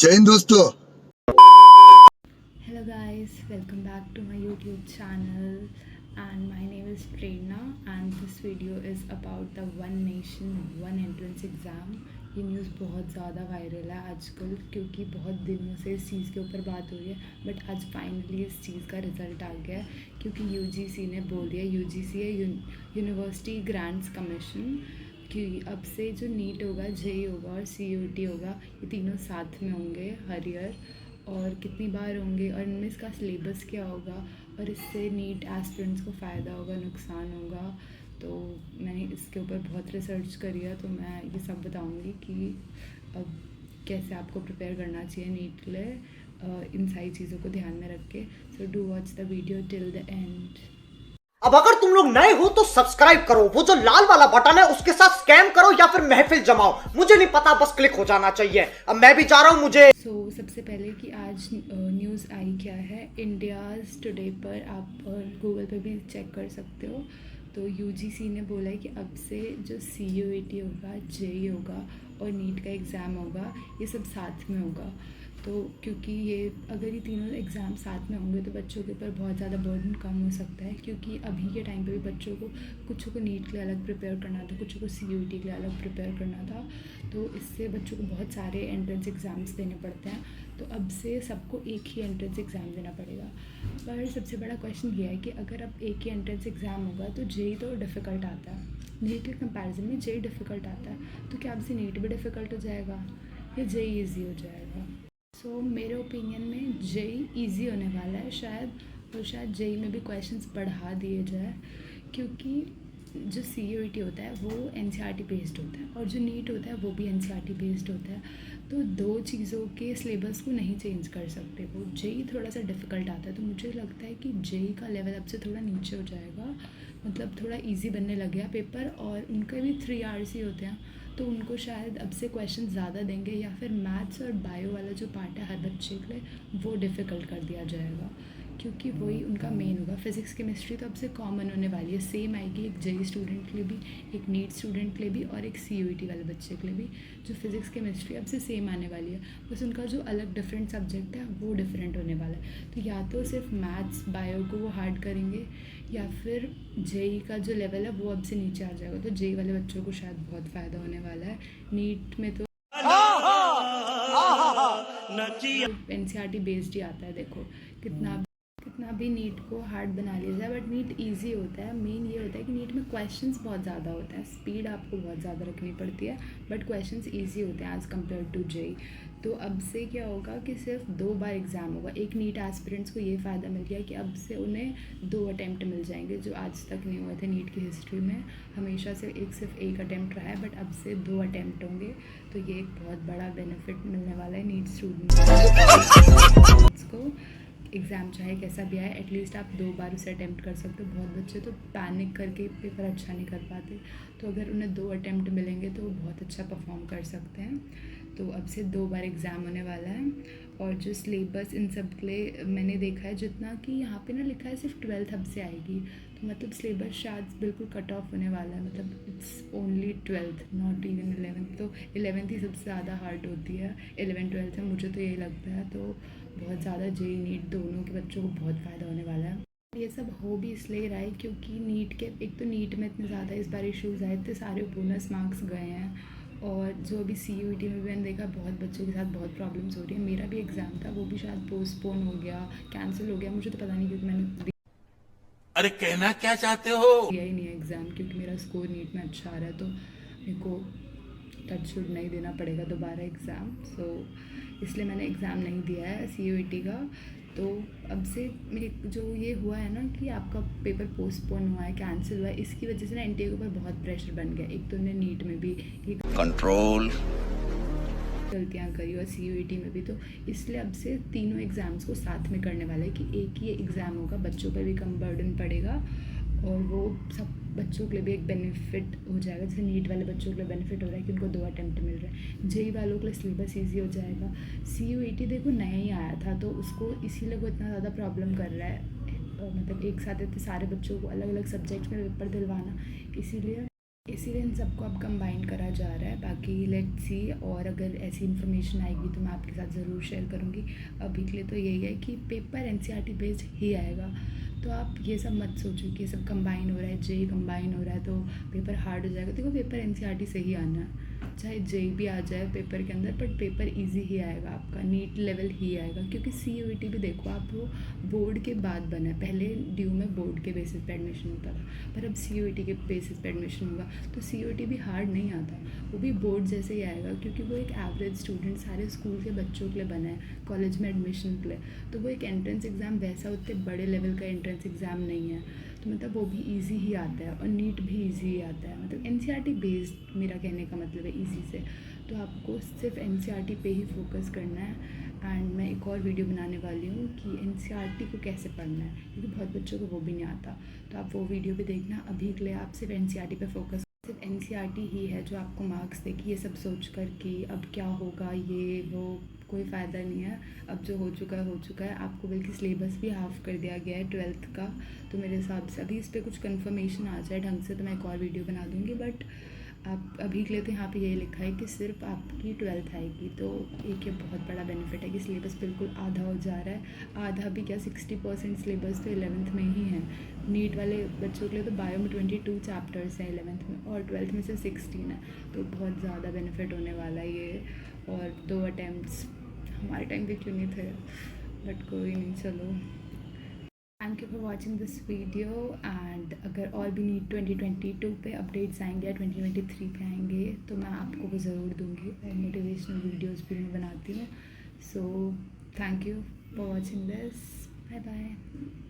जय हिंद दोस्तों। Hello guys, welcome back to my YouTube channel and my name is Prerna and this video is about the One Nation One Entrance Exam। ये news बहुत ज़्यादा viral है आजकल क्योंकि बहुत दिनों से इस चीज़ के ऊपर बात हो रही है बट आज फाइनली इस चीज़ का रिज़ल्ट आ गया है क्योंकि यूजीसी ने बोल दिया। यूजीसी है यूनिवर्सिटी ग्रांट्स कमीशन कि अब से जो नीट होगा, जेई होगा और सीयूईटी होगा ये तीनों साथ में होंगे हर ईयर और कितनी बार होंगे और इनमें इसका सिलेबस क्या होगा और इससे नीट एस्पिरेंट्स को फ़ायदा होगा नुकसान होगा। तो मैंने इसके ऊपर बहुत रिसर्च करी है तो मैं ये सब बताऊंगी कि अब कैसे आपको प्रिपेयर करना चाहिए नीट के लिए इन सारी चीज़ों को ध्यान में रख के। So do watch the video till the end. अब अगर तुम लोग नए हो तो सब्सक्राइब करो, वो जो लाल वाला बटन है उसके साथ स्कैम करो या फिर महफिल जमाओ, मुझे नहीं पता, बस क्लिक हो जाना चाहिए। अब मैं भी जा रहा हूं। मुझे सबसे पहले कि आज न्यूज़ आई क्या है इंडियाज़ टुडे पर, आप गूगल पे भी चेक कर सकते हो। तो यूजीसी ने बोला है कि अब से जो सीयूईटी होगा, जेई होगा और नीट का एग्ज़ाम होगा ये सब साथ में होगा। तो क्योंकि ये अगर ये तीनों एग्ज़ाम साथ में होंगे तो बच्चों के ऊपर बहुत ज़्यादा बर्डन कम हो सकता है क्योंकि अभी के टाइम पे भी बच्चों को कुछ को नीट के लिए अलग प्रिपेयर करना था, कुछ को सीयूईटी के लिए अलग प्रिपेयर करना था। तो इससे बच्चों को बहुत सारे एंट्रेंस एग्ज़ाम्स देने पड़ते हैं। तो अब से सबको एक ही एंट्रेंस एग्ज़ाम देना पड़ेगा। पर सबसे बड़ा क्वेश्चन ये है कि अगर अब एक ही एंट्रेंस एग्ज़ाम होगा तो जेई तो डिफ़िकल्ट आता है, नीट के कंपैरिजन में जेई डिफ़िकल्ट आता है। तो क्या अब से नीट भी डिफ़िकल्ट हो जाएगा या जेई ईजी हो जाएगा? सो मेरे ओपिनियन में जेई ईजी होने वाला है शायद, और शायद जेई में भी क्वेश्चंस बढ़ा दिए जाए क्योंकि जो सीयूईटी होता है वो एनसीईआरटी बेस्ड होता है और जो नीट होता है वो भी एनसीईआरटी बेस्ड होता है। तो दो चीज़ों के सिलेबस को नहीं चेंज कर सकते। वो जेई थोड़ा सा डिफ़िकल्ट आता है तो मुझे लगता है कि जेई का लेवल अब से थोड़ा नीचे हो जाएगा, मतलब थोड़ा इजी बनने लग गया पेपर और उनके भी 3 आवर्स ही होते हैं तो उनको शायद अब से क्वेश्चन ज़्यादा देंगे या फिर मैथ्स और बायो वाला जो पार्ट है हर बच्चे के लिए वो डिफ़िकल्ट कर दिया जाएगा क्योंकि वही उनका मेन होगा। फिज़िक्स केमिस्ट्री तो अब से कॉमन होने वाली है, सेम आएगी एक जेई स्टूडेंट के लिए भी, एक नीट स्टूडेंट के लिए भी और एक सीयूईटी वाले बच्चे के लिए भी। जो फिज़िक्स केमिस्ट्री अब से सेम आने वाली है, बस उनका जो अलग डिफरेंट सब्जेक्ट है वो डिफरेंट होने वाला है। तो या तो सिर्फ मैथ्स बायो को वो हार्ड करेंगे या फिर जेई का जो लेवल है वो अब से नीचे आ जाएगा। तो जेई वाले बच्चों को शायद बहुत फ़ायदा होने वाला है। नीट में तो एनसीईआरटी बेस्ड ही आता है, देखो कितना भी नीट को हार्ड बना लिया जाए बट नीट इजी होता है। मेन ये होता है कि नीट में क्वेश्चंस बहुत ज़्यादा होते हैं, स्पीड आपको बहुत ज़्यादा रखनी पड़ती है बट क्वेश्चंस इजी होते हैं एज़ कम्पेयर टू जेई। तो अब से क्या होगा कि सिर्फ 2 बार एग्ज़ाम होगा। एक नीट एस्पिरेंट्स को ये फ़ायदा मिल गया कि अब से उन्हें 2 अटैम्प्ट मिल जाएंगे जो आज तक नहीं हुए थे नीट की हिस्ट्री में। हमेशा से सिर्फ एक अटैम्प्ट रहा है बट अब से 2 अटैम्प्ट होंगे। तो ये एक बहुत बड़ा बेनिफिट मिलने वाला है नीट स्टूडेंट्स को। एग्ज़ाम चाहे कैसा भी आए एटलीस्ट आप 2 बार उसे अटैम्प्ट कर सकते हो। बहुत बच्चे तो पैनिक करके पेपर अच्छा नहीं कर पाते, तो अगर उन्हें 2 अटैम्प्ट मिलेंगे तो वो बहुत अच्छा परफॉर्म कर सकते हैं। तो अब से 2 बार एग्ज़ाम होने वाला है और जो सिलेबस इन सब के लिए मैंने देखा है जितना कि यहाँ पे ना लिखा है सिर्फ 12th अब से आएगी, तो मतलब सिलेबस शायद बिल्कुल कट ऑफ होने वाला है, मतलब it's only 12th not even 11th। तो 11th ही सबसे ज़्यादा हार्ड होती है, 11 12th है, मुझे तो यही लगता है। तो बहुत ज़्यादा जेई नीट दोनों के बच्चों को बहुत फ़ायदा होने वाला है। ये सब हो भी इसलिए रहा है क्योंकि नीट के एक तो नीट में इतने ज़्यादा इस बार इश्यूज़ आए, इतने सारे बोनस मार्क्स गए हैं और जो अभी सीयूईटी में भी मैंने देखा बहुत बच्चों के साथ बहुत प्रॉब्लम्स हो रही है। मेरा भी एग्ज़ाम था, वो भी शायद पोस्टपोन हो गया, कैंसिल हो गया, मुझे तो पता नहीं क्योंकि मैंने अरे कहना क्या चाहते हो? दिया ही नहीं है एग्ज़ाम क्योंकि मेरा स्कोर नीट में अच्छा आ रहा है तो मेरे को टचवुड नहीं देना पड़ेगा दोबारा एग्ज़ाम। सो इसलिए मैंने एग्ज़ाम नहीं दिया है सीयूईटी का। तो अब से मेरे जो ये हुआ है ना कि आपका पेपर पोस्टपोन हुआ है, कैंसिल हुआ है, इसकी वजह से ना एनटीए के ऊपर बहुत प्रेशर बन गया। एक तो उन्हें नीट में भी कंट्रोल गलतियाँ करी और सीयूईटी में भी, तो इसलिए अब से तीनों एग्ज़ाम्स को साथ में करने वाला है कि एक ही एग्ज़ाम होगा, बच्चों पर भी कम बर्डन पड़ेगा और वो सब बच्चों के लिए भी एक बेनिफिट हो जाएगा। जैसे नीट वाले बच्चों के लिए बेनिफिट हो रहा है कि उनको 2 अटैम्प्ट मिल रहे हैं, जेई वालों के लिए सिलेबस ईजी हो जाएगा। सीयूईटी देखो नया ही आया था तो उसको इसीलिए वो इतना ज़्यादा प्रॉब्लम कर रहा है, मतलब एक साथ इतने सारे बच्चों को अलग अलग सब्जेक्ट में पेपर दिलवाना, इसीलिए इसीलिए इन सबको अब कंबाइन करा जा रहा है। बाकी लेट्स सी, और अगर ऐसी इन्फॉर्मेशन आएगी तो मैं आपके साथ ज़रूर शेयर करूँगी। अभी के लिए तो यही है कि पेपर एनसीईआरटी बेस्ड ही आएगा, तो आप ये सब मत सोचो कि ये सब कंबाइन हो रहा है, जेई कंबाइन हो रहा है तो पेपर हार्ड हो जाएगा। देखो पेपर एनसीईआरटी से ही आना है, चाहे जेई भी आ जाए पेपर के अंदर, बट पेपर इजी ही आएगा आपका, नीट लेवल ही आएगा। क्योंकि सीयूईटी भी देखो आप, वो बोर्ड के बाद बना है। पहले ड्यू में बोर्ड के बेसिस पे एडमिशन होता था, पर अब सीयूईटी के बेसिस पे एडमिशन होगा। तो सीयूईटी भी हार्ड नहीं आता, वो भी बोर्ड जैसे ही आएगा, क्योंकि वो एक एवरेज स्टूडेंट सारे स्कूल के बच्चों के लिए बना है, कॉलेज में एडमिशन के लिए। तो वो एक एंट्रेंस एग्ज़ाम वैसा उतने बड़े लेवल का एंट्रेंस एग्ज़ाम नहीं है, तो मतलब वो भी इजी ही आता है, और नीट भी इजी ही आता है। मतलब एनसीईआरटी बेस्ड मेरा कहने का मतलब है इजी से। तो आपको सिर्फ एनसीईआरटी पे ही फोकस करना है। एंड मैं एक और वीडियो बनाने वाली हूँ कि एनसीईआरटी को कैसे पढ़ना है, क्योंकि बहुत बच्चों को वो भी नहीं आता, तो आप वो वीडियो भी देखना। अभी के लिए आप सिर्फ एनसीईआरटी पे फोकस, सिर्फ एनसीईआरटी ही है जो आपको मार्क्स देगी। ये सब सोच कर कि अब क्या होगा ये वो, कोई फ़ायदा नहीं है। अब जो हो चुका है हो चुका है। आपको बल्कि सिलेबस भी हाफ़ कर दिया गया है 12th का, तो मेरे हिसाब से अभी इस पर कुछ कंफर्मेशन आ जाए ढंग से तो मैं एक और वीडियो बना दूँगी। बट आप अभी के लिए तो यहाँ पे यही लिखा है कि सिर्फ आपकी 12th आएगी, तो एक ये बहुत बड़ा बेनिफिट है कि सिलेबस बिल्कुल आधा हो जा रहा है। आधा भी क्या, 60% सिलेबस तो 11th में ही है। नीट वाले बच्चों के लिए तो बायो में 22 चैप्टर्स हैं 11th में, और 12th में से 16 है, तो बहुत ज़्यादा बेनिफिट होने वाला है ये। और 2 अटैम्प्ट्स हमारे टाइम पे क्यों नहीं थे, बट कोई नहीं, चलो। Thank you for watching this video. And अगर और भी नीट 2022 पे अपडेट्स आएंगे या 2023 पे आएंगे तो मैं आपको वो ज़रूर दूंगी, और मोटिवेशनल वीडियोस भी मैं बनाती हूँ। So thank you for watching this, bye bye.